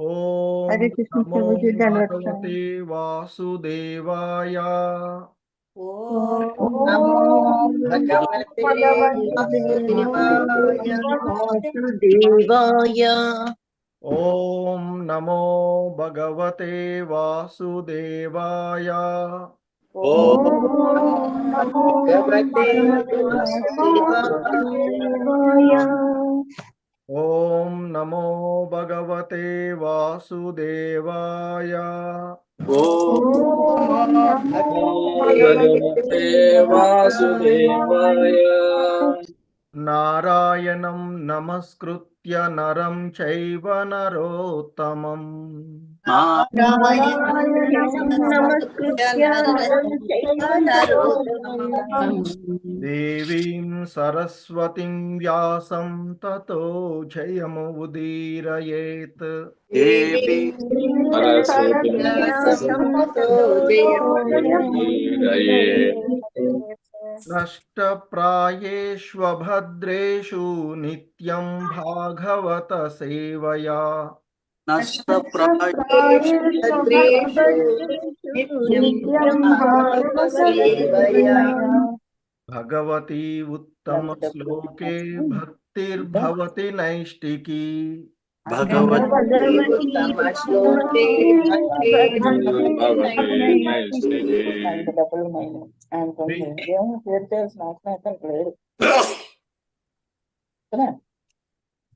ఓం హరే కృష్ణ నమో ప్రభుజీ ధన్యవాదాలు. భగవతే వాసుదేవాయ. ఓం నమో భగవతే వాసుదేవాయ. ఓం నమో భగవతే వాసుదేవాయ. ఓం నమో భగవతే వాసుదేవాయ. ఓం నమో భగవతే వాసుదేవాయ. ఓం నమో భగవతే వాసుదేవాయ. నారాయణం నమస్కృత్య నరం చైవ నరోత్తమం దేవీం సరస్వతిం వ్యాసం తతో జయముదీరయేత్. నష్టప్రాయేష్వభద్రేషు నిత్యం భాగవత సేవయా. భగవతి ఉత్తమ శ్లోకే భక్తిర్భవతి నైష్టికీ.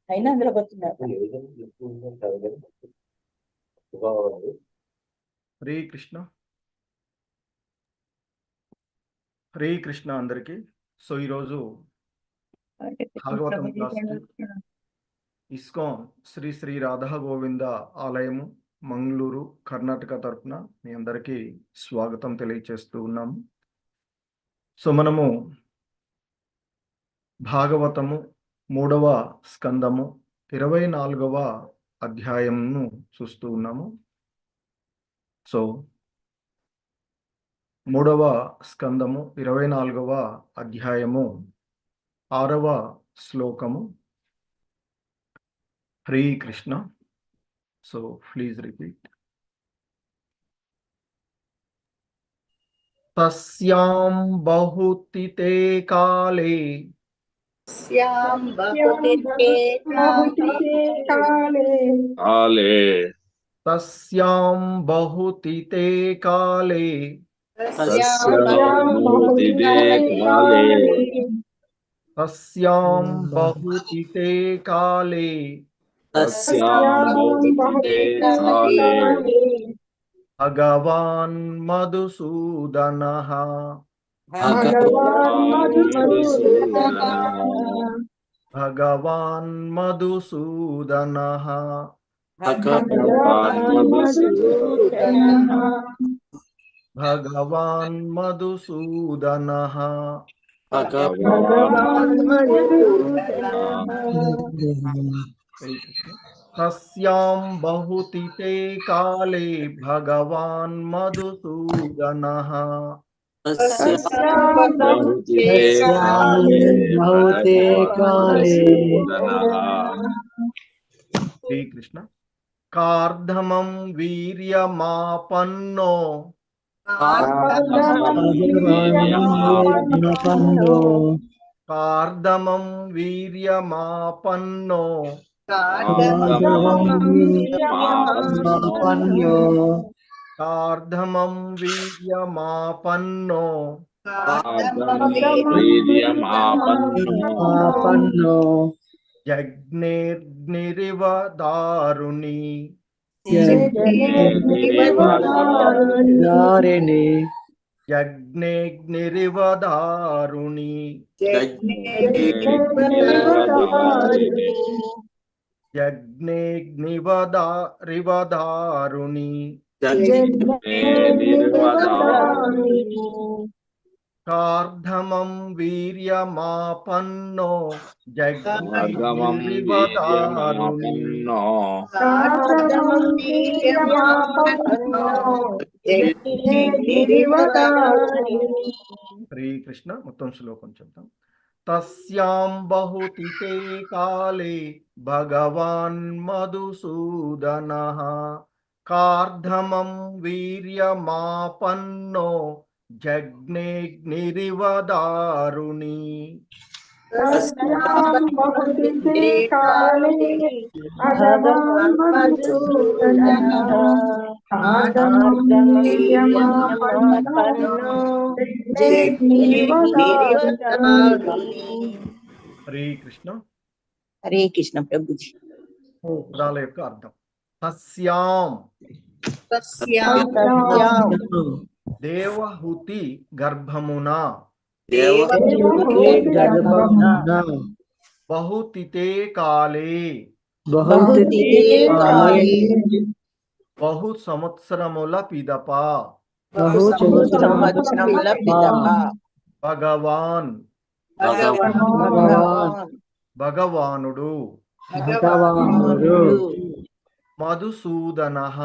అయినా అందులో వచ్చింది. హరే కృష్ణ. హరే కృష్ణ అందరికి. సో ఈరోజు భాగవతం క్లాస్ ఇస్కాన్ శ్రీ శ్రీ రాధా గోవింద ఆలయము మంగళూరు కర్ణాటక తరఫున మీ అందరికీ స్వాగతం తెలియచేస్తూ ఉన్నాము. సో మనము భాగవతము 3వ స్కందము 24వ అధ్యాయంను చూస్తూ ఉన్నాము. సో 3వ స్కందము 24వ అధ్యాయము 6వ శ్లోకము. Hare Krishna. So please repeat. తస్యాం బహుతితే కాలే తస్యాం బహుతితే కాలే తస్యాం బహుతితే కాలే భగవాన్ మధుసూదనః భగవాన్ మధుసూదనః భగవాన్ మధుసూదనః తస్యాం బహుతితే కాలే భగవాన్ మధుసూదనః శ్రీకృష్ణ. కార్ధమం వీర్యమాపన్నో కార్ధమం వీర్యమాపన్నో కార్ధమం వీర్యమాపన్నో యజ్ఞేర్నిరివ దారుణి యజ్ఞేర్నిరివ దారుణి యజ్ఞేగ్నివదారివదారుణి కార్ధమం వీర్యమాపన్నో యజ్ఞేర్నిరివదారుణి. హరే కృష్ణ. మొత్తం శ్లోకం చెప్తాం. తస్యాం బహుతి తే కాలే భగవాన్ మధుసూదనః కార్ధమం వీర్యమాపన్నో జగ్నేగ్నిరివ దారుణి. తస్యాం బహుతి తే కాలే భగవాన్ మధుసూదనః కార్ధమం వీర్యమాపన్నో జగ్నేగ్నిరివ దారుణి. హరే కృష్ణ. హరే కృష్ణ ప్రభుజీ. పదాల యొక్క అర్థం. తస్యాం దేవహుతి గర్భమున బహుతితే కాలే బహు సంవత్సరముల పిదప భగవాన్ భగవానుడు మధుసూదనః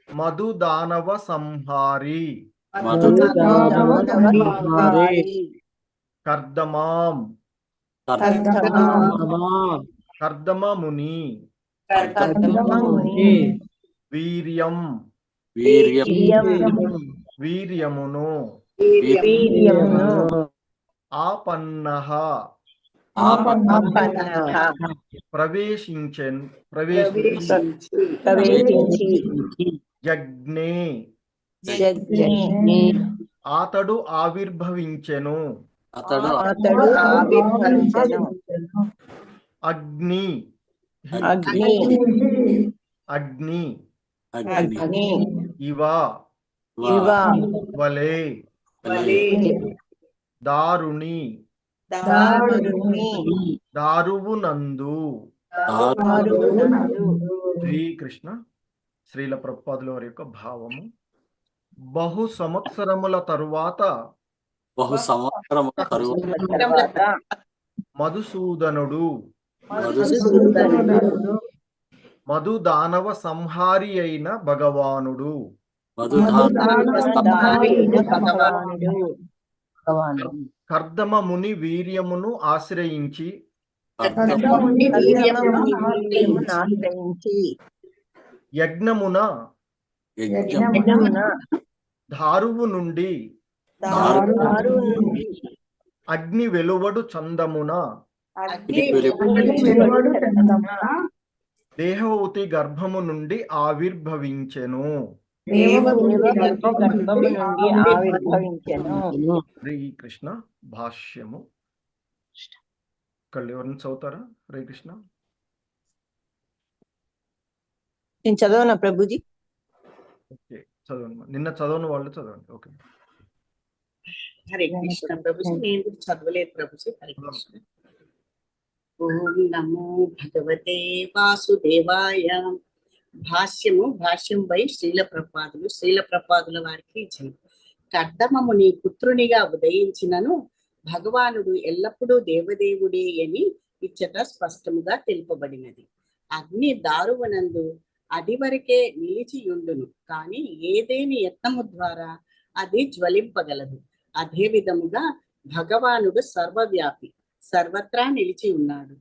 మధుదానవ సంహారి కర్దమాం కర్దమముని వీర్యం వీర్యమును ఆపన్నః ప్రవేశించి జగ్నే అతడు ఆవిర్భవించెను అగ్ని ఇవ వలే దారుణి దారువునందు. శ్రీకృష్ణ శ్రీల ప్రభుపాదుల వారి యొక్క భావము. బహు సంవత్సరముల తరువాత మధుసూదనుడు మధుదానవ సంహారి అయిన భగవానుడు కర్దమ ముని వీర్యమును ఆశ్రయించి యజ్ఞమున దారువు నుండి అగ్ని వెలువడు చందమున దేహవతి గర్భము నుండి ఆవిర్భవించెను. శ్రీకృష్ణ భాష్యము. ఇక్కడ ఎవరిని చదువుతారా? హరే కృష్ణ. నేను చదవనా ప్రభుజీ? ఓకే చదవండి. నిన్న చదవని వాళ్ళు చదవండి. ఓకే. హరే కృష్ణ ప్రభుజీ. నేను కూడా చదవలేదు ప్రభుజీ. హరే కృష్ణ. ఓం నమో భగవతే వాసుదేవాయ. భాష్యం పై శ్రీల ప్రభుపాదుల వారికి జై. కర్దమముని పుత్రునిగా ఉదయించినను భగవానుడు ఎల్లప్పుడూ దేవదేవుడే అని ఇచ్చట స్పష్టముగా తెలుపబడినది. అగ్ని దారువనందు అదివరకే నిలిచియుండును, కానీ ఏదేని యత్నము ద్వారా అది జ్వలింపగలదు. అదే విధముగా భగవానుడు సర్వవ్యాపి, సర్వత్రా నిలిచి ఉన్నాడు.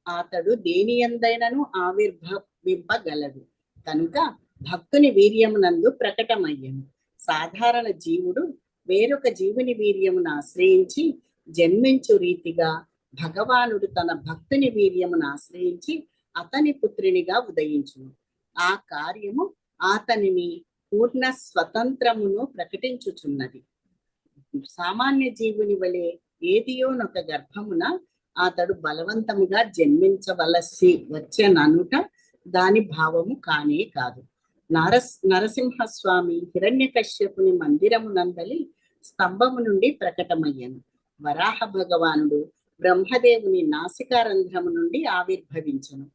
అతడు దేని యందైనను ఆవిర్భవింపగలడు కనుక భక్తుని వీర్యమునందు ప్రకటమయ్యను. సాధారణ జీవుడు వేరొక జీవుని వీర్యమును ఆశ్రయించి జన్మించు రీతిగా భగవానుడు తన భక్తుని వీర్యమును ఆశ్రయించి అతని పుత్రునిగా ఉదయించును. ఆ కార్యము అతనిని పూర్ణ స్వతంత్రమును ప్రకటించుచున్నది. సామాన్య జీవుని వలె ఏదియోనొక గర్భమున అతడు బలవంతముగా జన్మించవలసి వచ్చెననుట దాని భావము కానే కాదు. నరసింహస్వామి హిరణ్యకశ్యపుని మందిరము నందలి స్తంభము నుండి ప్రకటమయ్యను. వరాహ భగవానుడు బ్రహ్మదేవుని నాసికారంధ్రము నుండి ఆవిర్భవించను.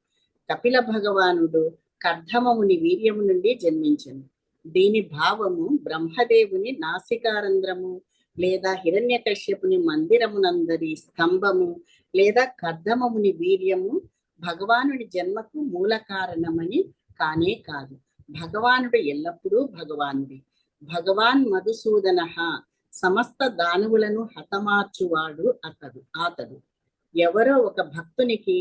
కపిల భగవానుడు కర్ధమముని వీర్యము నుండి జన్మించను. దీని భావము బ్రహ్మదేవుని నాసికారంధ్రము లేదా హిరణ్యకశ్యపుని మందిరమునందరి స్తంభము లేదా కర్ధమముని వీర్యము భగవానుడి జన్మకు మూల కారణమని కానే కాదు. భగవానుడు ఎల్లప్పుడూ భగవానుడి. భగవాన్ మధుసూదన సమస్త దానవులను హతమార్చువాడు అతడు. ఎవరో ఒక భక్తునికి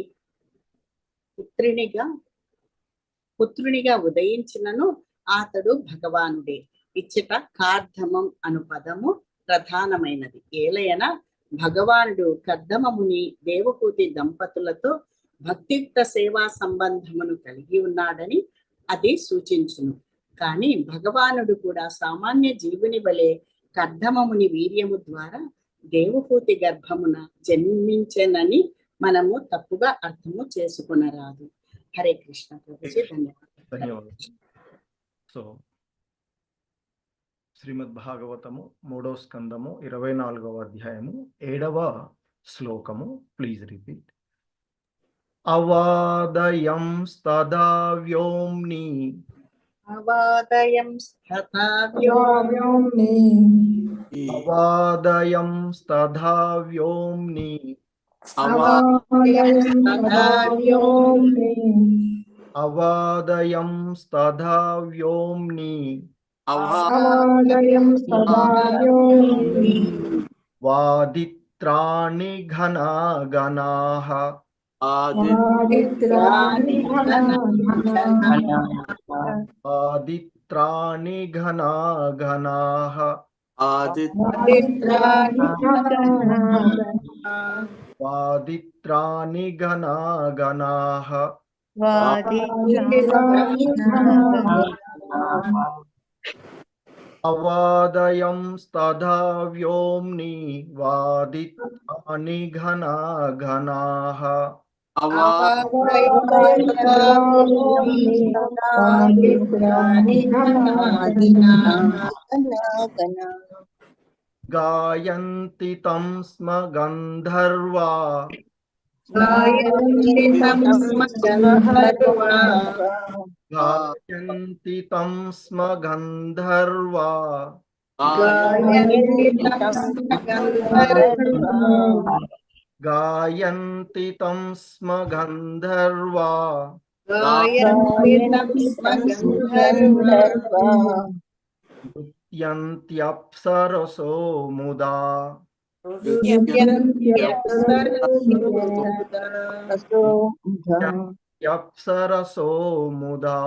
పుత్రునిగా ఉదయించినను అతడు భగవానుడే. ఇచ్చట కార్ధమం అను పదము ప్రధానమైనది. ఏలయన భగవానుడు కర్దమముని దేవహూతి దంపతులతో భక్తియుక్త సేవా సంబంధమును కలిగి ఉన్నాడని అది సూచించును. కానీ భగవానుడు కూడా సామాన్య జీవుని వలె కర్దమముని వీర్యము ద్వారా దేవహూతి గర్భమున జన్మించెనని మనము తప్పుగా అర్థము చేసుకునరాదు. హరే కృష్ణ ప్రభుజీ, ధన్యవాదాలు. సో శ్రీమద్ భాగవతము 3వ స్కందము 24వ అధ్యాయము 7వ శ్లోకము. Please repeat. అవాదయం స్తదా వ్యోమ్ని అవాదయం స్తథా వ్యోమ్ని అవాదయం స్తదా వ్యోమ్ని అవాదయం స్తదా వ్యోమ్ని అవాదయం స్తదా వ్యోమ్ని అవాదయం స్తదా వ్యోమ్ని వాదిత్రాణి ఘనా గణాః ఆదిత్రాణి ఆదిత్రాణి ఘనా గణాః వాదిత్రాణి ఘనా గణాః అవాదయం స్తదా వ్యోమ్ని వాదిత్రాణి ఘనా గణాః గాయంతి తం స్మ గంధర్వా గాయంతి తం స్మ గంధర్వా గాయంతి తం స్మ గంధర్వా నృత్యంత్యప్సరసో ముదా అప్సరసో ముదా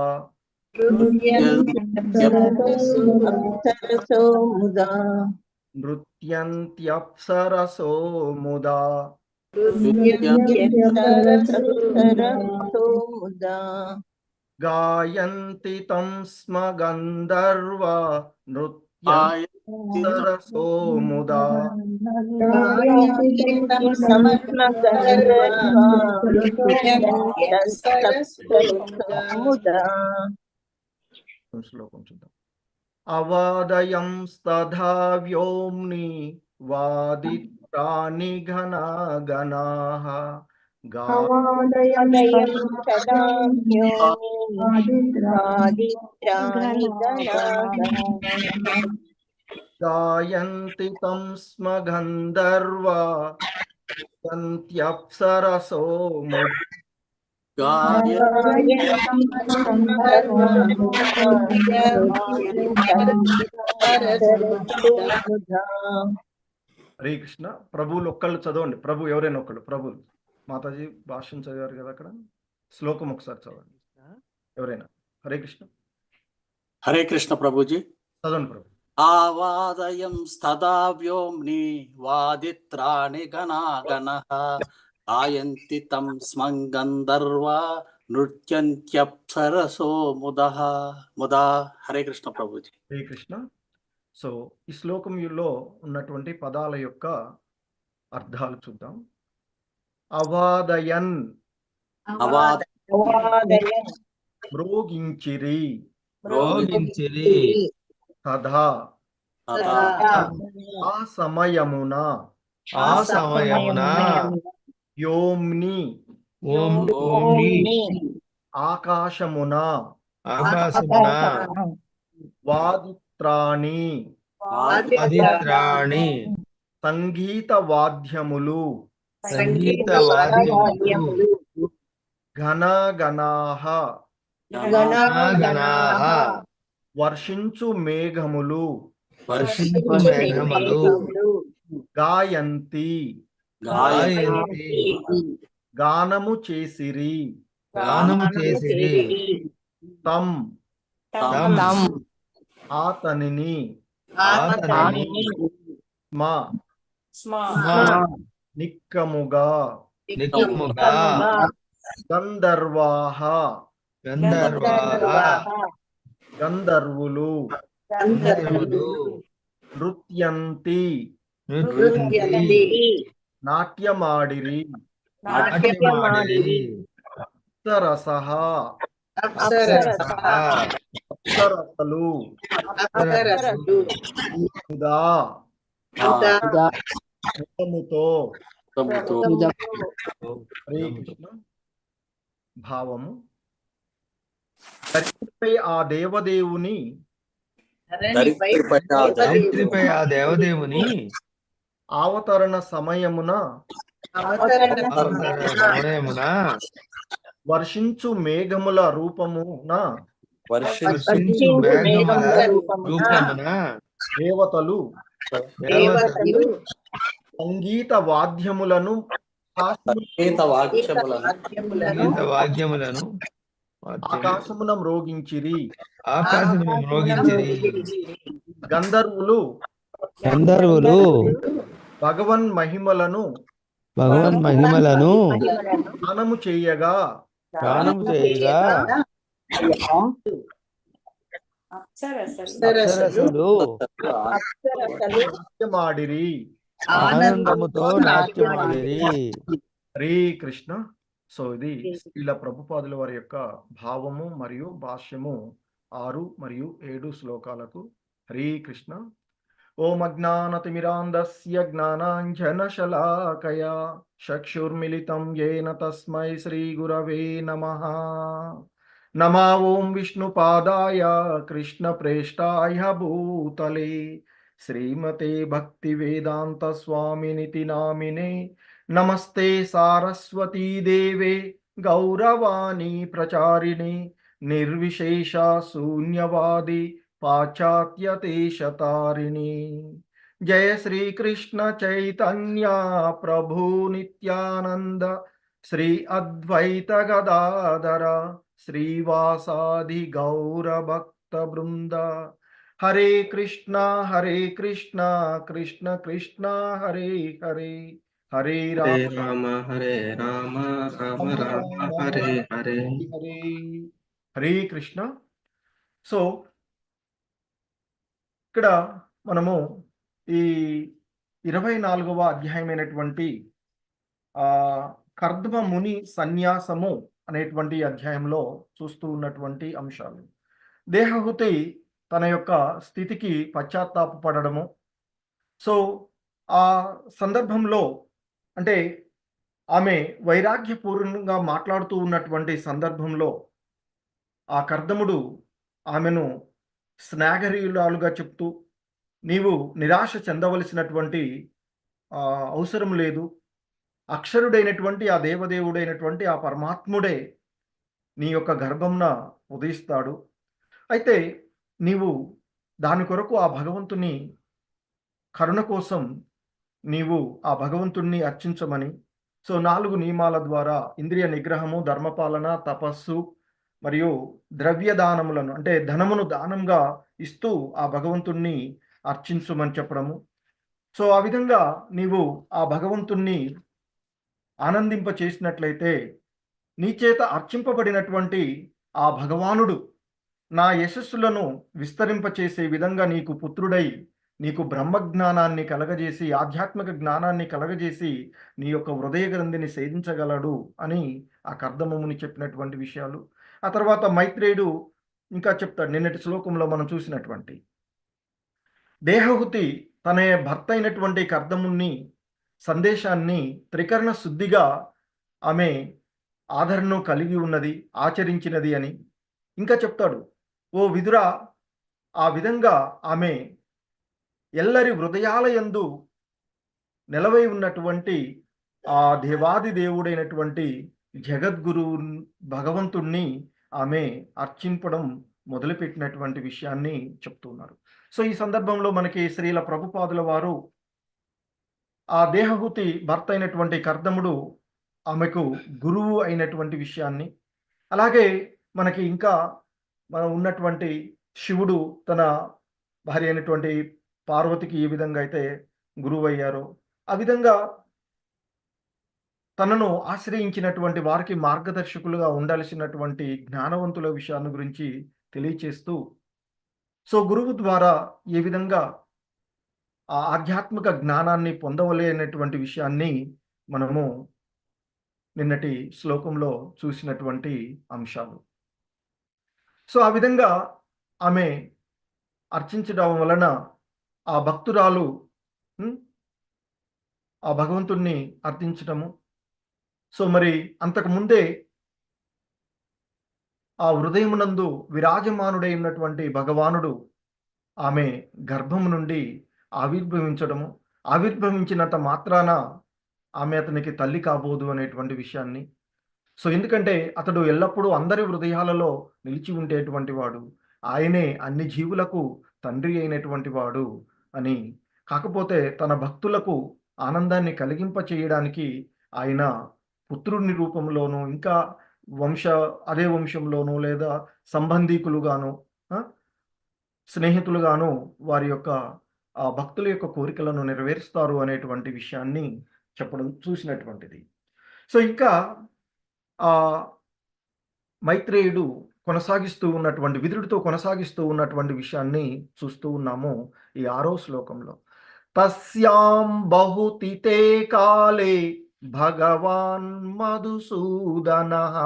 నృత్యంత్యప్సరసో ముదా గాయంతి తం స్మ గంధర్వా నృత్యంత్యప్సరసో ముదా శ్లోకం చూద్దాం. అవాదయం స్తథా వ్యోమ్ని వాదిత్రాణి ఘనా గణాః గాయంతి తం స్మ గంధర్వా సంత్యప్సరసో హరే కృష్ణ. ప్రభువులు ఒక్కళ్ళు చదవండి. ప్రభు ఎవరైనా ఒక్కళ్ళు. ప్రభులు మాతాజీ భాష్యం చదివారు కదా, అక్కడ శ్లోకం ఒకసారి చదవండి ఎవరైనా. హరే కృష్ణ. హరే కృష్ణ ప్రభుజీ. చదవండి ప్రభు. ఆవాదయం స్తదా వ్యోమ్ని వాదిత్రాణి గణా గణః గాయంతి తం స్మం గంధర్వా నృత్యంత్యప్సరసో ముదా. హరే కృష్ణ ప్రభుజీ. హరే కృష్ణ. సో ఈ శ్లోకంలో ఉన్నటువంటి పదాల యొక్క అర్థాలు చూద్దాం. అవాదయన్ మ్రోగించిరి తథా ఆ సమయమున వ్యోమ్ని ఆకాశమున వాదిత్రాణి సంగీత వాద్యములు ఘనగణాః వర్షించు మేఘములు వర్షించు మేఘములు గాయంతి గాయంతి గానము చేసిరి గానము చేసిరి తం తం ఆతనిని ఆతనిని స్మ మా నిక్కముగా నిక్కముగా గంధర్వాహ గంధర్వులు గంధర్వులు నృత్యంతి నృత్యంతి నాట్యమాడిరి నాట్యమాడిరి అప్సరసః అప్సరసలు ముదా ముఖముతో హరే కృష్ణ. భావము ధరణిపై ఆ దేవదేవుని ధరిత్రిపై ఆ దేవదేవుని అవతరణ సమయమున సమయమున వర్షించు మేఘముల రూపమున వర్షించు మేఘముల రూపమున దేవతలు దేవతలు సంగీత వాద్యములను సంగీత వాక్యములను సంగీత వాద్యములను ఆకాశమున మ్రోగించిరి. ఆకాశమును మ్రోగించిరి. గంధర్వులు భగవన్ మహిమలను గానము చేయగా అప్సరసలు నాట్యమాడిరి. ఆనందముతో నాట్యమాడిరి. హరే కృష్ణ. సో ఇది శ్రీల ప్రభుపాదుల వారి యొక్క భావము మరియు భాష్యము 6 మరియు 7 శ్లోకాలకు. హరే కృష్ణ. ఓం అజ్ఞానతిమిరాంధస్య జ్ఞానాంజనశలాకయా చక్షుర్మిలితం యేన తస్మై శ్రీ గురవే నమః. నమో ఓం విష్ణుపాదాయ కృష్ణప్రేష్టాయ భూతలే శ్రీమతే భక్తివేదాంత స్వామినితి నామినే. నమస్తే సారస్వతీ దేవే గౌరవాణి ప్రచారిణి నిర్విశేష శూన్యవాది పాశ్చాత్యదేశతారిణి. జయ శ్రీ కృష్ణ చైతన్య ప్రభు నిత్యానంద శ్రీ అద్వైత గదాధర శ్రీవాసాది గౌర భక్త బృంద. హరే కృష్ణ కృష్ణ కృష్ణ హరే హరే హరే రామ హరే రామ రామ రామ హరే హరే. హరే హరే కృష్ణ. సో ఇక్కడ మనము ఈ 24వ అధ్యాయమైనటువంటి కర్దమ ముని సన్యాసము అనేటువంటి అధ్యాయంలో చూస్తూ ఉన్నటువంటి అంశాలు. దేహహుతి తన యొక్క స్థితికి పశ్చాత్తాపడము. సో ఆ సందర్భంలో అంటే ఆమె వైరాగ్యపూర్ణంగా మాట్లాడుతూ ఉన్నటువంటి సందర్భంలో ఆ కర్దముడు ఆమెను స్నేహరీయురాలుగా చెప్తూ, నీవు నిరాశ చెందవలసినటువంటి అవసరం లేదు, అక్షరుడైనటువంటి ఆ దేవదేవుడైనటువంటి ఆ పరమాత్ముడే నీ యొక్క గర్భంన ఉదయిస్తాడు. అయితే నీవు దాని కొరకు ఆ భగవంతుని కరుణ కోసం నీవు ఆ భగవంతుణ్ణి అర్చించమని. సో 4 నియమాల ద్వారా ఇంద్రియ నిగ్రహము, ధర్మపాలన, తపస్సు మరియు ద్రవ్యదానములను అంటే ధనమును దానంగా ఇస్తూ ఆ భగవంతుణ్ణి అర్చించమని చెప్పడము. సో ఆ విధంగా నీవు ఆ భగవంతుణ్ణి ఆనందింప చేసినట్లయితే నీ చేత అర్చింపబడినటువంటి ఆ భగవానుడు నా యశస్సులను విస్తరింపచేసే విధంగా నీకు పుత్రుడై నీకు బ్రహ్మజ్ఞానాన్ని కలగజేసి ఆధ్యాత్మిక జ్ఞానాన్ని కలగజేసి నీ యొక్క హృదయ గ్రంథిని సేధించగలడు అని ఆ కర్దమముని చెప్పినటువంటి విషయాలు. ఆ తర్వాత మైత్రేయుడు ఇంకా చెప్తాడు. నిన్నటి శ్లోకంలో మనం చూసినటువంటి దేహహుతి తన భర్త అయినటువంటి కర్దముని సందేశాన్ని త్రికరణ శుద్ధిగా ఆమె ఆదరణను కలిగి ఉన్నది, ఆచరించినది అని ఇంకా చెప్తాడు. ఓ విదురా, ఆ విధంగా ఆమె ఎల్లరి హృదయాలయందు నెలవై ఉన్నటువంటి ఆ దేవాది దేవుడైనటువంటి జగద్గురు భగవంతుణ్ణి ఆమె అర్చింపడం మొదలుపెట్టినటువంటి విషయాన్ని చెప్తున్నారు. సో ఈ సందర్భంలో మనకి శ్రీల ప్రభుపాదుల వారు ఆ దేహహూతి భర్త అయినటువంటి కర్దముడు ఆమెకు గురువు అయినటువంటి విషయాన్ని, అలాగే మనకి ఇంకా మనం ఉన్నటువంటి శివుడు తన భార్య అయినటువంటి పార్వతికి ఏ విధంగా అయితే గురువు అయ్యారో, ఆ విధంగా తనను ఆశ్రయించినటువంటి వారికి మార్గదర్శకులుగా ఉండాల్సినటువంటి జ్ఞానవంతుల విషయాన్ని గురించి తెలియచేస్తూ, సో గురువు ద్వారా ఏ విధంగా ఆ ఆధ్యాత్మిక జ్ఞానాన్ని పొందవలే అనేటువంటి విషయాన్ని మనము నిన్నటి శ్లోకంలో చూసినటువంటి అంశాలు. సో ఆ విధంగా ఆమె అర్చించడం వలన ఆ భక్తురాలు ఆ భగవంతుణ్ణి అర్థించటము. సో మరి అంతకు ముందే ఆ హృదయమునందు విరాజమానుడై ఉన్నటువంటి భగవానుడు ఆమె గర్భము నుండి ఆవిర్భవించడము, ఆవిర్భవించినంత మాత్రాన ఆమె అతనికి తల్లి కాబోదు అనేటువంటి విషయాన్ని. సో ఎందుకంటే అతడు ఎల్లప్పుడూ అందరి హృదయాలలో నిలిచి ఉండేటువంటి వాడు, ఆయనే అన్ని జీవులకు తండ్రి అయినటువంటి వాడు అని. కాకపోతే తన భక్తులకు ఆనందాన్ని కలిగింప చేయడానికి ఆయన పుత్రుని రూపంలోనూ, ఇంకా అదే వంశంలోనూ లేదా సంబంధీకులుగాను, స్నేహితులుగాను వారి యొక్క ఆ భక్తుల యొక్క కోరికలను నెరవేరుస్తారు అనేటువంటి విషయాన్ని చెప్పడం చూసినటువంటిది. సో ఇంకా ఆ మైత్రేయుడు విదురుడితో కొనసాగిస్తూ ఉన్నటువంటి విషయాన్ని చూస్తూ ఉన్నాము ఈ 6వ శ్లోకంలో. తస్యాం బహుతితే కాలే భగవాన్ మధుసూదనః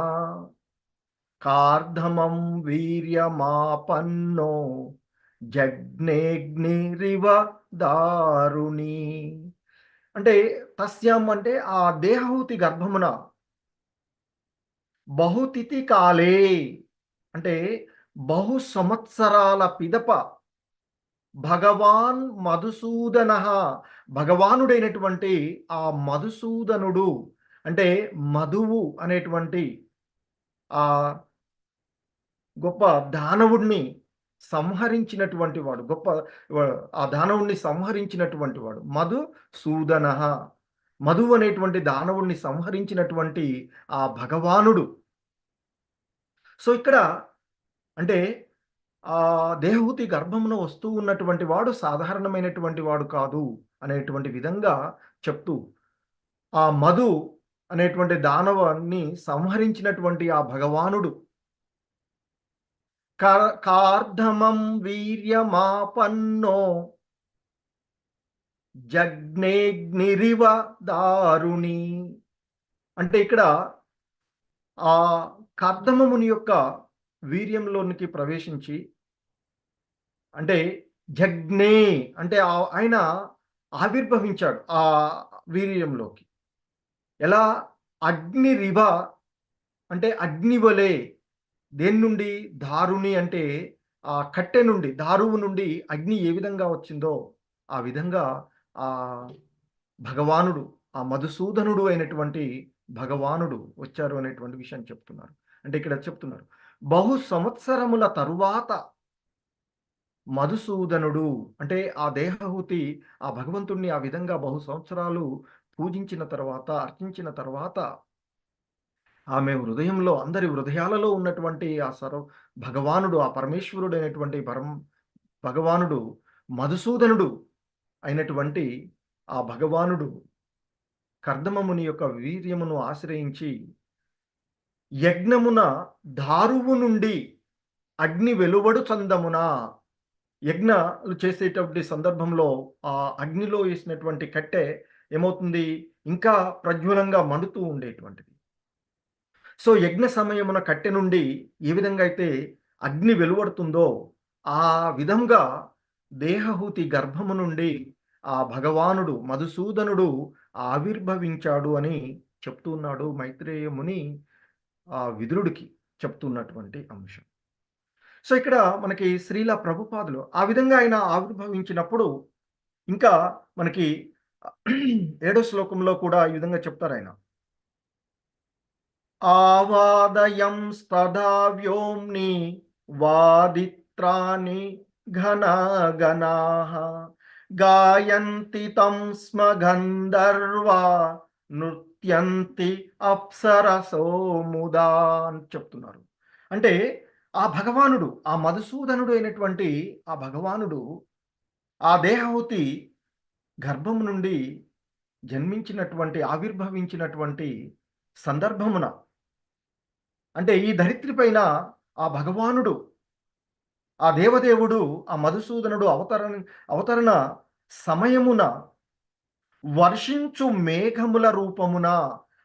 కార్ధమం వీర్యమాపన్నో జగ్నేగ్నిరివ దారుణి. అంటే తస్యాం అంటే ఆ దేహహూతి గర్భమున, బహుతిథి కాలే అంటే బహు సంవత్సరాల పిదప భగవాన్ మధుసూదన, భగవానుడైనటువంటి ఆ మధుసూదనుడు అంటే మధువు అనేటువంటి ఆ గొప్ప దానవుడిని సంహరించినటువంటి వాడు, ఆ దానవుడిని సంహరించినటువంటి వాడు మధుసూదన. మధువు అనేటువంటి దానవుడిని సంహరించినటువంటి ఆ భగవానుడు. సో ఇక్కడ అంటే ఆ దేహహూతి గర్భమున వస్తూ ఉన్నటువంటి వాడు సాధారణమైనటువంటి వాడు కాదు అనేటువంటి విధంగా చెప్తూ, ఆ మధు అనేటువంటి దానవాన్ని సంహరించినటువంటి ఆ భగవానుడు కార్ధమం వీర్యమాపన్నో జగ్నేగ్నిరివ దారుణి. అంటే ఇక్కడ ఆ కార్ధమముని యొక్క వీర్యంలోనికి ప్రవేశించి, అంటే జగ్నే అంటే ఆయన ఆవిర్భవించాడు ఆ వీర్యంలోకి. ఎలా? అగ్నిరివ అంటే అగ్నివలే. దేని నుండి? దారుణి అంటే ఆ కట్టె నుండి, దారువు నుండి అగ్ని ఏ విధంగా వచ్చిందో ఆ విధంగా ఆ భగవానుడు, ఆ మధుసూదనుడు అయినటువంటి భగవానుడు వచ్చారు అనేటువంటి విషయం చెప్తున్నారు. అంటే ఇక్కడ చెప్తున్నారు బహు సంవత్సరముల తరువాత మధుసూదనుడు అంటే ఆ దేహహూతి ఆ భగవంతుణ్ణి ఆ విధంగా బహు సంవత్సరాలు పూజించిన తర్వాత, అర్చించిన తర్వాత ఆమె హృదయంలో, అందరి హృదయాలలో ఉన్నటువంటి ఆ భగవానుడు, ఆ పరమేశ్వరుడు అయినటువంటి భగవానుడు మధుసూదనుడు అయినటువంటి ఆ భగవానుడు కర్దమముని యొక్క వీర్యమును ఆశ్రయించి యజ్ఞమున దారువు నుండి అగ్ని వెలువడు చందమున, యజ్ఞాలు చేసేటటువంటి సందర్భంలో ఆ అగ్నిలో వేసినటువంటి కట్టె ఏమవుతుంది? ఇంకా ప్రజ్వలంగా మండుతూ ఉండేటువంటిది. సో యజ్ఞ సమయమున కట్టె నుండి ఏ విధంగా అయితే అగ్ని వెలువడుతుందో ఆ విధంగా దేహహూతి గర్భము నుండి ఆ భగవానుడు మధుసూదనుడు ఆవిర్భవించాడు అని చెప్తున్నాడు మైత్రేయ ముని ఆ విదురుడికి చెప్తున్నటువంటి అంశం. సో ఇక్కడ మనకి శ్రీల ప్రభుపాదులు ఆ విధంగా ఆయన ఆవిర్భవించినప్పుడు ఇంకా మనకి 7వ శ్లోకంలో కూడా ఈ విధంగా చెప్తారు ఆయన. ఆవాదయం స్తదా వ్యోమ్ని వాదిత్రాణి ఘనగణాః గాయంతి తం స్మ గంధర్వా నృత్యంతి అప్సరసో ముదా అని చెప్తున్నారు. అంటే ఆ భగవానుడు, ఆ మధుసూదనుడు అయినటువంటి ఆ భగవానుడు ఆ దేహహుతి గర్భం నుండి జన్మించినటువంటి ఆవిర్భవించినటువంటి సందర్భమున, అంటే ఈ ధరిత్రి పైన ఆ భగవానుడు, ఆ దేవదేవుడు, ఆ మధుసూదనుడు అవతరణ సమయమున వర్షించు మేఘముల రూపమున,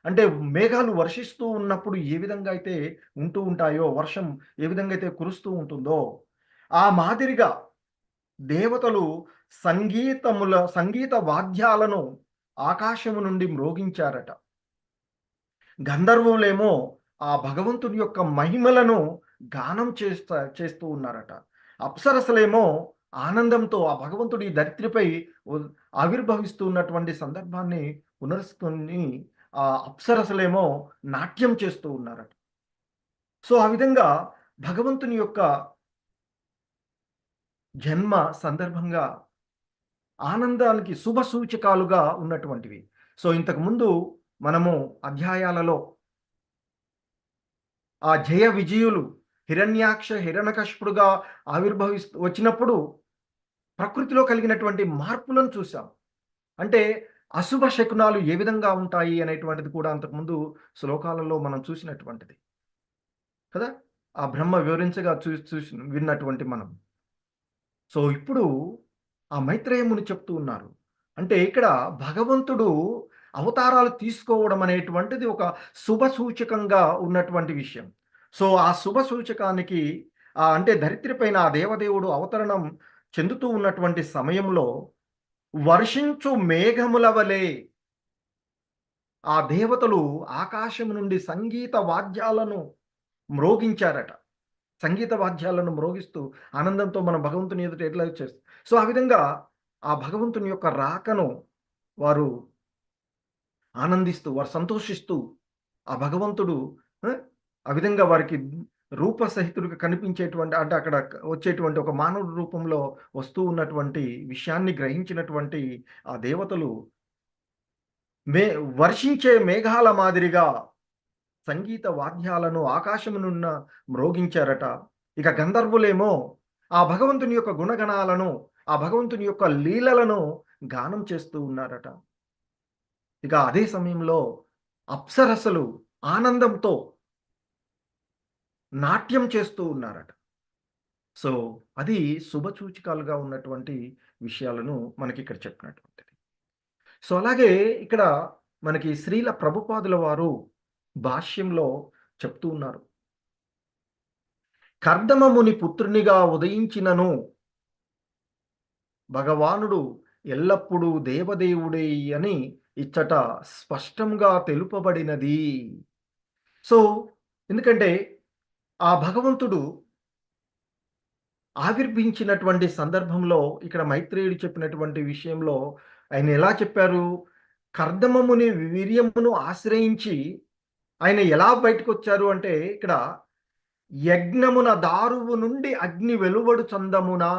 అంటే మేఘాలు వర్షిస్తూ ఉన్నప్పుడు ఏ విధంగా అయితే ఉంటూ ఉంటాయో, వర్షం ఏ విధంగా అయితే కురుస్తూ ఉంటుందో ఆ మాదిరిగా దేవతలు సంగీత వాద్యాలను ఆకాశము నుండి మ్రోగించారట. గంధర్వులేమో ఆ భగవంతుని యొక్క మహిమలను గానం చేస్తూ ఉన్నారట. అప్సరసలేమో ఆనందంతో ఆ భగవంతుడి ధరిత్రిపై ఆవిర్భవిస్తూ ఉన్నటువంటి సందర్భాన్ని పునరుస్కొని ఆ అప్సరసలేమో నాట్యం చేస్తూ ఉన్నారట. సో ఆ విధంగా భగవంతుని యొక్క జన్మ సందర్భంగా ఆనందానికి శుభ సూచకాలుగా ఉన్నటువంటివి. సో ఇంతకు ముందు మనము అధ్యాయాలలో ఆ జయ విజయులు హిరణ్యాక్ష హిరణ్యకశిపుడుగా వచ్చినప్పుడు ప్రకృతిలో కలిగినటువంటి మార్పులను చూసాం. అంటే అశుభ శకునాలు ఏ విధంగా ఉంటాయి అనేటువంటిది కూడా అంతకుముందు శ్లోకాలలో మనం చూసినటువంటిది కదా. ఆ బ్రహ్మ వివరించగా చూసి విన్నటువంటి మనం. సో ఇప్పుడు ఆ మైత్రేయముని చెప్తూ ఉన్నారు. అంటే ఇక్కడ భగవంతుడు అవతారాలు తీసుకోవడం అనేటువంటిది ఒక శుభ సూచకంగా ఉన్నటువంటి విషయం. సో ఆ శుభ సూచకానికి అంటే ధరిత్రి పైన ఆ దేవదేవుడు అవతరణం చెందుతూ ఉన్నటువంటి సమయంలో వర్షించు మేఘముల వలె ఆ దేవతలు ఆకాశం నుండి సంగీత వాద్యాలను మ్రోగించారట. సంగీత వాద్యాలను మ్రోగిస్తూ ఆనందంతో మనం భగవంతుని ఎదుట ఎట్లా చేస్తాం. సో ఆ విధంగా ఆ భగవంతుని యొక్క రాకను వారు ఆనందిస్తూ, వారు సంతోషిస్తూ, ఆ భగవంతుడు ఆ విధంగా వారికి రూపసహితుడిగా కనిపించేటువంటి, అంటే అక్కడ వచ్చేటువంటి ఒక మానవుడి రూపంలో వస్తూ ఉన్నటువంటి విషయాన్ని గ్రహించినటువంటి ఆ దేవతలు వర్షించే మేఘాల మాదిరిగా సంగీత వాద్యాలను ఆకాశమునున్న మ్రోగించారట. ఇక గంధర్వులేమో ఆ భగవంతుని యొక్క గుణగణాలను, ఆ భగవంతుని యొక్క లీలలను గానం చేస్తూ ఉన్నారట. ఇక అదే సమయంలో అప్సరసలు ఆనందంతో నాట్యం చేస్తూ ఉన్నారట. సో అది శుభసూచికాలుగా ఉన్నటువంటి విషయాలను మనకి ఇక్కడ చెప్పినటువంటిది. సో అలాగే ఇక్కడ మనకి శ్రీల ప్రభుపాదుల వారు భాష్యంలో చెప్తూ ఉన్నారు. కర్దమముని పుత్రునిగా ఉదయించినను భగవానుడు ఎల్లప్పుడూ దేవదేవుడే అని ఇచ్చట స్పష్టంగా తెలుపబడినది. సో ఎందుకంటే ఆ భగవంతుడు ఆవిర్భించినటువంటి సందర్భంలో ఇక్కడ మైత్రేయుడు చెప్పినటువంటి విషయంలో ఆయన ఎలా చెప్పారు? కర్దమముని వీర్యమును ఆశ్రయించి ఆయన ఎలా బయటకు వచ్చారు అంటే, ఇక్కడ యజ్ఞమున దారువు నుండి అగ్ని వెలువడు చందమునా.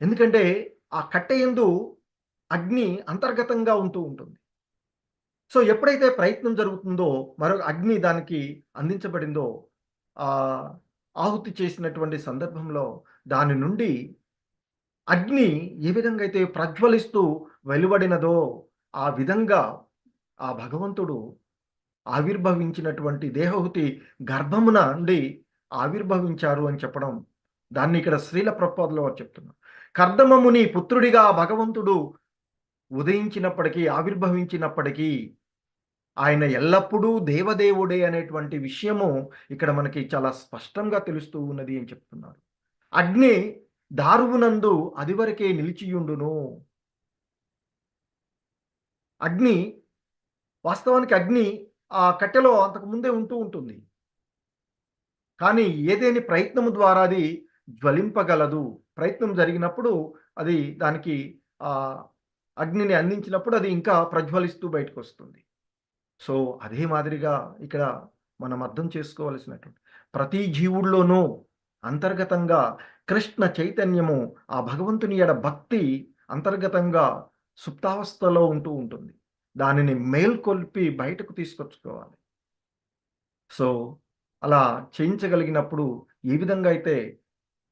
ఎందుకంటే ఆ కట్టెయందు అగ్ని అంతర్గతంగా ఉంటూ ఉంటుంది. సో ఎప్పుడైతే ప్రయత్నం జరుగుతుందో, మరొక అగ్ని దానికి అందించబడిందో, ఆహుతి చేసినటువంటి సందర్భంలో దాని నుండి అగ్ని ఏ విధంగా అయితే ప్రజ్వలిస్తూ వెలువడినదో ఆ విధంగా ఆ భగవంతుడు ఆవిర్భవించినటువంటి దేహహుతి గర్భమున నుండి ఆవిర్భవించారు అని చెప్పడం, దాన్ని ఇక్కడ శ్రీల ప్రభుపాదుల వారు చెప్తున్నారు. కర్దమముని పుత్రుడిగా భగవంతుడు ఉదయించినప్పటికీ, ఆవిర్భవించినప్పటికీ ఆయన ఎల్లప్పుడూ దేవదేవుడే అనేటువంటి విషయము ఇక్కడ మనకి చాలా స్పష్టంగా తెలుస్తూ ఉన్నది అని చెప్తున్నారు. అగ్ని దారువునందు అదివరకే నిలిచియుండును. అగ్ని వాస్తవానికి అగ్ని ఆ కట్టెలో అంతకు ముందే ఉంటూ ఉంటుంది. కానీ ఏదేని ప్రయత్నము ద్వారా అది జ్వలింపగలదు. ప్రయత్నం జరిగినప్పుడు అది దానికి అగ్నిని అందించినప్పుడు అది ఇంకా ప్రజ్వలిస్తూ బయటకు వస్తుంది. సో అదే మాదిరిగా ఇక్కడ మనం అర్థం చేసుకోవలసినటువంటి ప్రతి జీవుల్లోనూ అంతర్గతంగా కృష్ణ చైతన్యము, ఆ భగవంతుని ఎడ భక్తి అంతర్గతంగా సుప్తావస్థలో ఉంటూ ఉంటుంది. దానిని మేల్కొల్పి బయటకు తీసుకొచ్చుకోవాలి. సో, అలా చేయించగలిగినప్పుడు ఏ విధంగా అయితే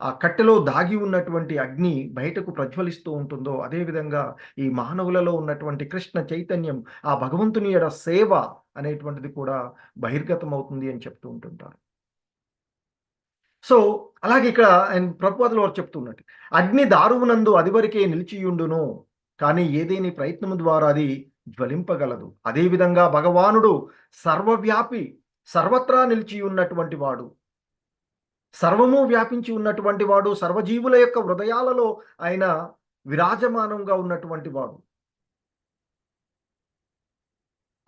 ఆ కట్టెలో దాగి ఉన్నటువంటి అగ్ని బయటకు ప్రజ్వలిస్తూ ఉంటుందో, అదేవిధంగా ఈ మానవులలో ఉన్నటువంటి కృష్ణ చైతన్యం, ఆ భగవంతుని ఎడ సేవ అనేటువంటిది కూడా బహిర్గతమవుతుంది అని చెప్తూ ఉంటుంటారు. సో, అలాగే ఇక్కడ ఆయన ప్రభుపాదుల వారు చెప్తున్నట్టు, అగ్ని దారువునందు అదివరకే నిలిచియుండును, కానీ ఏదేని ప్రయత్నము ద్వారా అది జ్వలింపగలదు. అదేవిధంగా భగవానుడు సర్వవ్యాపి, సర్వత్రా నిలిచి ఉన్నటువంటి వాడు, సర్వము వ్యాపించి ఉన్నటువంటి వాడు, సర్వజీవుల యొక్క హృదయాలలో ఆయన విరాజమానంగా ఉన్నటువంటి వాడు.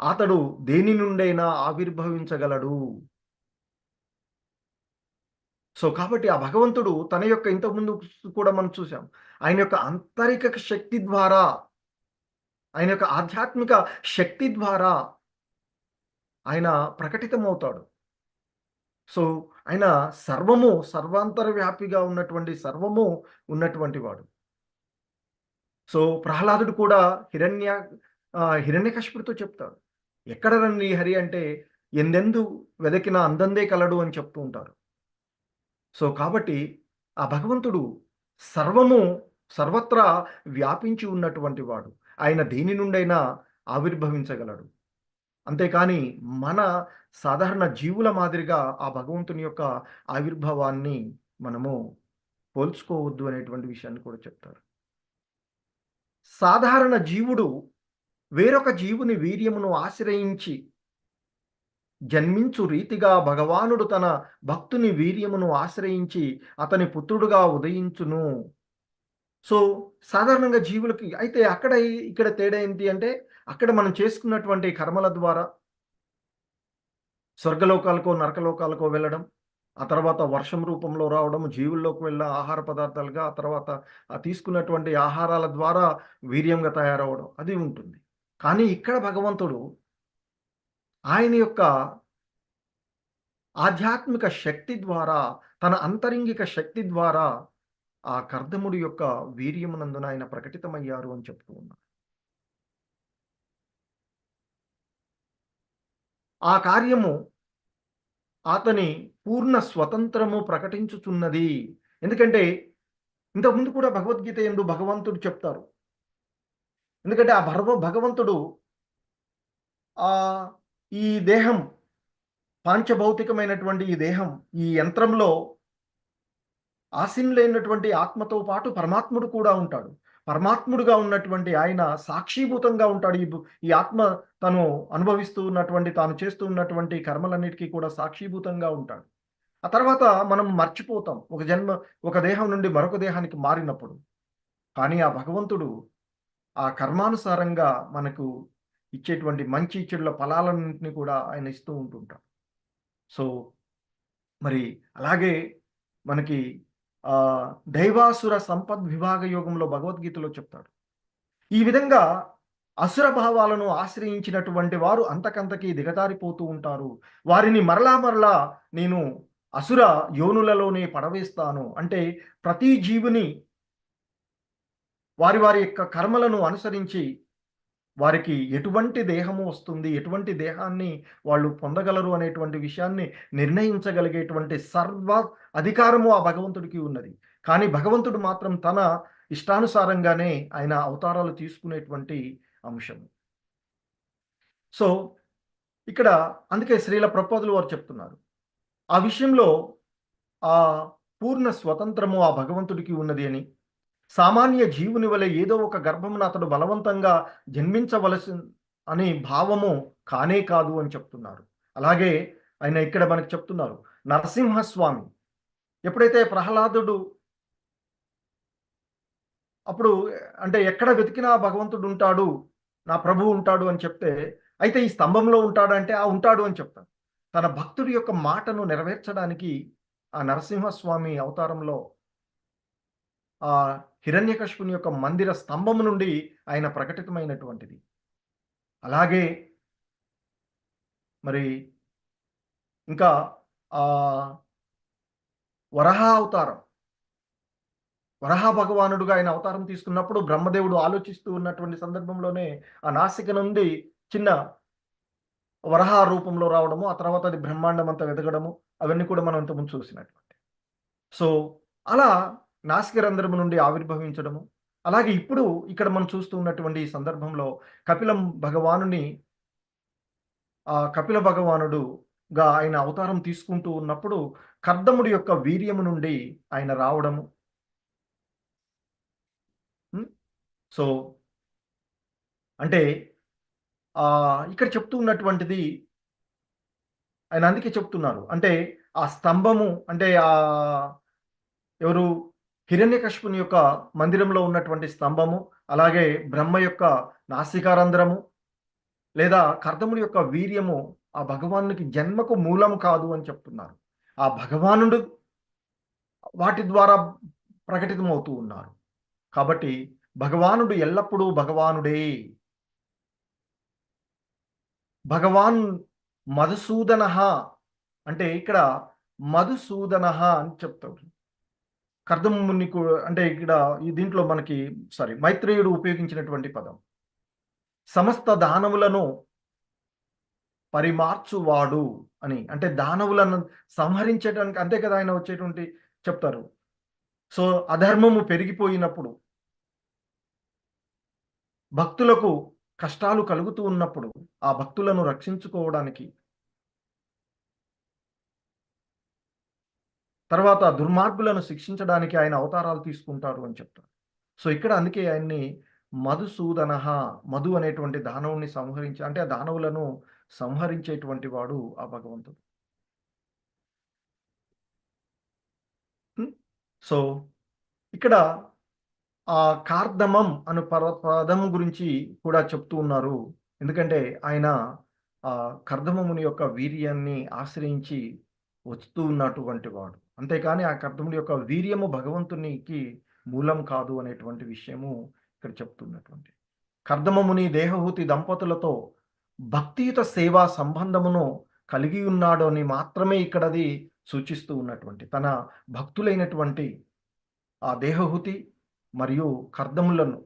అతడు దేని నుండైనా ఆవిర్భవించగలడు. సో, కాబట్టి ఆ భగవంతుడు తన యొక్క ఇంతకుముందు కూడా మనం చూసాం. ఆయన యొక్క ఆంతరిక శక్తి ద్వారా, ఆయన యొక్క ఆధ్యాత్మిక శక్తి ద్వారా ఆయన ప్రకటితమవుతాడు. సో, ఆయన సర్వము, సర్వాంతర్వ్యాపిగా ఉన్నటువంటి సర్వము ఉన్నటువంటి వాడు. సో, ప్రహ్లాదుడు కూడా హిరణ్యకశిపుడితో చెప్తాడు. ఎక్కడ నీ హరి అంటే, ఎందెందు వెదకినా అందందే కలడు అని చెప్తూ ఉంటారు. సో, కాబట్టి ఆ భగవంతుడు సర్వము, సర్వత్రా వ్యాపించి ఉన్నటువంటి వాడు. ఆయన దేని నుండైనా ఆవిర్భవించగలడు. అంతేకాని మన సాధారణ జీవుల మాదిరిగా ఆ భగవంతుని యొక్క ఆవిర్భావాన్ని మనము పోల్చుకోవద్దు అనేటువంటి విషయాన్ని కూడా చెప్తారు. సాధారణ జీవుడు వేరొక జీవుని వీర్యమును ఆశ్రయించి జన్మించు రీతిగా భగవానుడు తన భక్తుని వీర్యమును ఆశ్రయించి అతని పుత్రుడుగా ఉదయించును. సో, సాధారణంగా జీవులకి అయితే ఇక్కడ తేడా ఏంటి అంటే, అక్కడ మనం చేసుకున్నటువంటి కర్మల ద్వారా స్వర్గలోకాలకో, నరకలోకాలకో వెళ్ళడం, ఆ తర్వాత వర్షం రూపంలో రావడం, జీవుల్లోకి వెళ్ళిన ఆహార పదార్థాలుగా, ఆ తర్వాత తీసుకున్నటువంటి ఆహారాల ద్వారా వీర్యంగా తయారవ్వడం అది ఉంటుంది. కానీ ఇక్కడ భగవంతుడు ఆయన యొక్క ఆధ్యాత్మిక శక్తి ద్వారా, తన అంతరింగిక శక్తి ద్వారా ఆ కర్దముడి యొక్క వీర్యమునందున ఆయన ప్రకటితమయ్యారు అని చెప్తూ ఉన్నారు. ఆ కార్యము అతని పూర్ణ స్వతంత్రము ప్రకటించుచున్నది. ఎందుకంటే ఇంతకుముందు కూడా భగవద్గీత యందు భగవంతుడు చెప్తారు. ఎందుకంటే ఆ భగవంతుడు ఈ దేహం, పాంచభౌతికమైనటువంటి ఈ దేహం, ఈ యంత్రంలో ఆసీనులైనటువంటి ఆత్మతో పాటు పరమాత్ముడు కూడా ఉంటాడు. పరమాత్ముడుగా ఉన్నటువంటి ఆయన సాక్షీభూతంగా ఉంటాడు. ఈ ఆత్మ తను అనుభవిస్తూ ఉన్నటువంటి, తాను చేస్తూ ఉన్నటువంటి కర్మలన్నిటికీ కూడా సాక్షీభూతంగా ఉంటాడు. ఆ తర్వాత మనం మర్చిపోతాం ఒక దేహం నుండి మరొక దేహానికి మారినప్పుడు. కానీ ఆ భగవంతుడు ఆ కర్మానుసారంగా మనకు ఇచ్చేటువంటి మంచి చెడుల ఫలాలన్నింటినీ కూడా ఆయన ఇస్తూ ఉంటుంటాడు. సో, మరి అలాగే మనకి దైవాసుర సంపద్ విభాగ యోగంలో భగవద్గీతలో చెప్తాడు. ఈ విధంగా అసుర భావాలను ఆశ్రయించినటువంటి వారు అంతకంతకీ దిగజారిపోతూ ఉంటారు. వారిని మరలా నేను అసుర యోనులలోనే పడవేస్తాను. అంటే ప్రతి జీవుని వారి యొక్క కర్మలను అనుసరించి వారికి ఎటువంటి దేహము వస్తుంది, ఎటువంటి దేహాన్ని వాళ్ళు పొందగలరు అనేటువంటి విషయాన్ని నిర్ణయించగలిగేటువంటి సర్వ అధికారము ఆ భగవంతుడికి ఉన్నది. కానీ భగవంతుడు మాత్రం తన ఇష్టానుసారంగానే ఆయన అవతారాలు తీసుకునేటువంటి అంశం. సో, ఇక్కడ అందుకే శ్రీల ప్రభుపాదులు వారు చెప్తున్నారు, ఆ విషయంలో ఆ పూర్ణ స్వతంత్రము ఆ భగవంతుడికి ఉన్నది అని, సామాన్య జీవుని వలె ఏదో ఒక గర్భమున అతడు బలవంతంగా జన్మించవలసి అనే భావము కానే కాదు అని చెప్తున్నారు. అలాగే ఆయన ఇక్కడ మనకు చెప్తున్నారు, నరసింహస్వామి ఎప్పుడైతే ప్రహ్లాదుడు అప్పుడు అంటే ఎక్కడ వెతికినా భగవంతుడు ఉంటాడు, నా ప్రభువు ఉంటాడు అని చెప్తే, అయితే ఈ స్తంభంలో ఉంటాడంటే ఉంటాడు అని చెప్తాడు. తన భక్తుడి యొక్క మాటను నెరవేర్చడానికి ఆ నరసింహస్వామి అవతారంలో ఆ హిరణ్యకశిపుని యొక్క మందిర స్తంభము నుండి ఆయన ప్రకటితమైనటువంటిది. అలాగే మరి ఇంకా వరహ అవతారం, వరహ భగవానుడుగా ఆయన అవతారం తీసుకున్నప్పుడు బ్రహ్మదేవుడు ఆలోచిస్తూ ఉన్నటువంటి సందర్భంలోనే ఆ నాసిక నుండి చిన్న వరహ రూపంలో రావడము, ఆ తర్వాత అది బ్రహ్మాండం అంతా వెదగడము, అవన్నీ కూడా మనం ఇంతకుముందు చూసినటువంటి. సో అలా నాసిక రంధ్రము నుండి ఆవిర్భవించడము, అలాగే ఇప్పుడు ఇక్కడ మనం చూస్తూ ఉన్నటువంటి ఈ సందర్భంలో కపిలం భగవానుని కపిల భగవానుడుగా ఆయన అవతారం తీసుకుంటూ ఉన్నప్పుడు కర్దముడి యొక్క వీర్యము నుండి ఆయన రావడము. సో అంటే ఇక్కడ చెప్తూ ఉన్నటువంటిది ఆయన అందుకే చెప్తున్నారు. అంటే ఆ స్తంభము అంటే ఎవరు హిరణ్యకశిపుని యొక్క మందిరంలో ఉన్నటువంటి స్తంభము, అలాగే బ్రహ్మ యొక్క నాసికారంధ్రము లేదా కర్దముడి యొక్క వీర్యము ఆ భగవానునికి జన్మకు మూలం కాదు అని చెప్తున్నారు. ఆ భగవానుడు వాటి ద్వారా ప్రకటితమవుతూ ఉన్నారు. కాబట్టి భగవానుడు ఎల్లప్పుడూ భగవానుడే. భగవాన్ మధుసూదనః అంటే ఇక్కడ మధుసూదనః అని చెప్తారు. కర్దముని అంటే ఇక్కడ దీంట్లో మనకి మైత్రేయుడు ఉపయోగించినటువంటి పదం. సమస్త దానవులను పరిమార్చువాడు అని, అంటే దానవులను సంహరించడానికి అంతే కదా ఆయన వచ్చేటువంటి చెప్తారు. సో అధర్మము పెరిగిపోయినప్పుడు, భక్తులకు కష్టాలు కలుగుతూ ఉన్నప్పుడు ఆ భక్తులను రక్షించుకోవడానికి, తర్వాత దుర్మార్గులను శిక్షించడానికి ఆయన అవతారాలు తీసుకుంటారు అని చెప్తారు. సో ఇక్కడ అందుకే ఆయన్ని మధుసూదనః, మధు అనేటువంటి దానవుని అంటే ఆ దానవులను సంహరించేటువంటి వాడు ఆ భగవంతుడు. సో ఇక్కడ కార్దమం అను పదం గురించి కూడా చెప్తూ ఉన్నారు. ఎందుకంటే ఆయన కర్దమముని యొక్క వీర్యాన్ని ఆశ్రయించి వస్తూ ఉన్నటువంటి వాడు. అంతేకాని ఆ కర్దముడి యొక్క వీర్యము భగవంతునికి మూలం కాదు అనేటువంటి విషయము ఇక్కడ చెప్తున్నటువంటి. కర్దమముని దేహహూతి దంపతులతో భక్తియుత సేవా సంబంధమును కలిగి ఉన్నాడు అని మాత్రమే ఇక్కడది సూచిస్తూ ఉన్నటువంటి. తన భక్తులైనటువంటి ఆ దేహహూతి మరియు కర్దములను,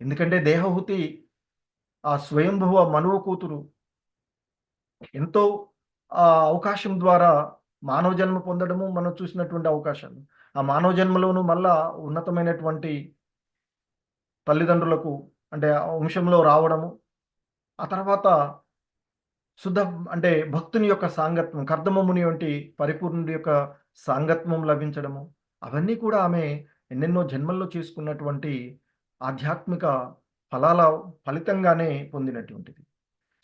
ఎందుకంటే దేహహూతి ఆ స్వయంభువ మనువు కూతురు ఎంతో అవకాశం ద్వారా మానవ జన్మ పొందడము మనం చూసినటువంటి అవకాశాలు. ఆ మానవ జన్మలోను మళ్ళా ఉన్నతమైనటువంటి తల్లిదండ్రులకు అంటే వంశంలో రావడము, ఆ తర్వాత అంటే భక్తుని యొక్క సాంగత్వం, కర్దమముని వంటి పరిపూర్ణుడి యొక్క సాంగత్వం లభించడము, అవన్నీ కూడా ఆమె ఎన్నెన్నో జన్మల్లో చేసుకున్నటువంటి ఆధ్యాత్మిక ఫలాల ఫలితంగానే పొందినటువంటిది.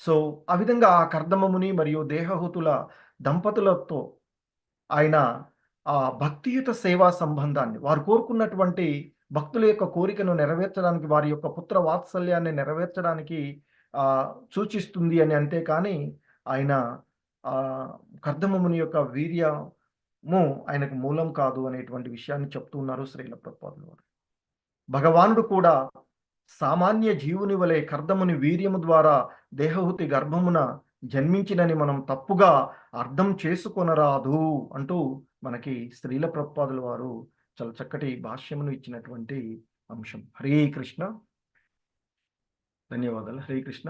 సో ఆ విధంగా ఆ కర్దమముని మరియు దేహహూతుల దంపతులతో ఆయన ఆ భక్తియుత సేవా సంబంధాన్ని, వారు కోరుకున్నటువంటి భక్తుల యొక్క కోరికను నెరవేర్చడానికి, వారి యొక్క పుత్ర వాత్సల్యాన్ని నెరవేర్చడానికి సూచిస్తుంది అని, అంతేకాని ఆయన కర్దమముని యొక్క వీర్యము ఆయనకు మూలం కాదు అనేటువంటి విషయాన్ని చెప్తున్నారు శ్రీల ప్రభుపాదుల వారు. భగవానుడు కూడా సామాన్య జీవుని వలె కర్దముని వీర్యము ద్వారా దేహహూతి గర్భమున జన్మించినని మనం తప్పుగా అర్థం చేసుకొనరాదు అంటూ మనకి శ్రీల ప్రభుపాదుల వారు చాలా చక్కటి భాష్యమును ఇచ్చినటువంటి అంశం. హరే కృష్ణ. ధన్యవాదాలు. హరే కృష్ణ.